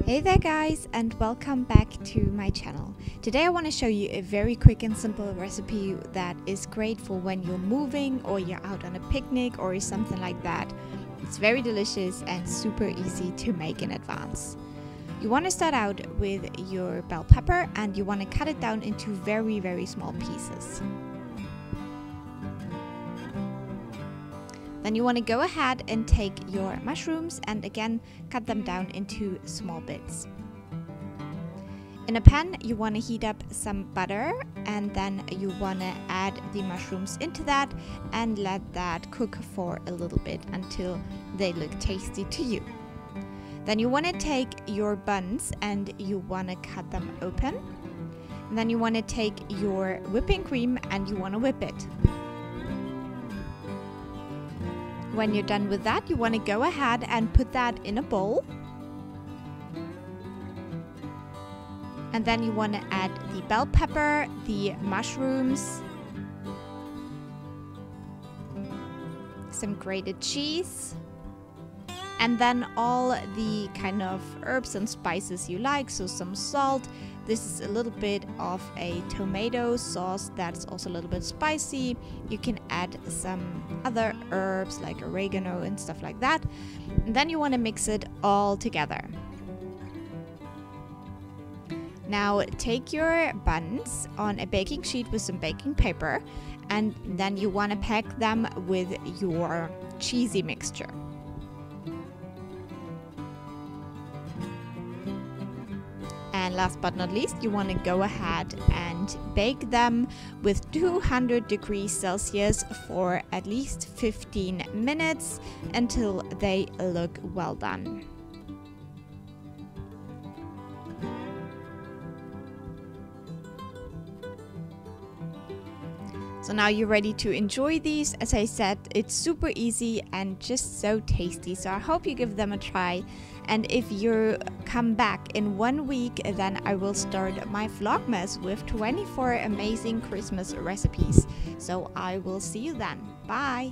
Hey there guys, and welcome back to my channel. Today I want to show you a very quick and simple recipe that is great for when you're moving or you're out on a picnic or something like that. It's very delicious and super easy to make in advance. You want to start out with your bell pepper and you want to cut it down into very small pieces. Then you want to go ahead and take your mushrooms and again cut them down into small bits. In a pan you want to heat up some butter and then you want to add the mushrooms into that and let that cook for a little bit until they look tasty to you. Then you want to take your buns and you want to cut them open. And then you want to take your whipping cream and you want to whip it. When you're done with that, you want to go ahead and put that in a bowl. And then you want to add the bell pepper, the mushrooms, some grated cheese, and then all the kind of herbs and spices you like, so some salt. This is a little bit of a tomato sauce that's also a little bit spicy. You can add some other herbs like oregano and stuff like that. And then you want to mix it all together. Now take your buns on a baking sheet with some baking paper and then you want to pack them with your cheesy mixture. And last but not least, you want to go ahead and bake them with 200 degrees Celsius for at least 15 minutes until they look well done. So now you're ready to enjoy these. As I said, it's super easy and just so tasty. So I hope you give them a try. And if you come back in 1 week, then I will start my Vlogmas with 24 amazing Christmas recipes. So I will see you then. Bye!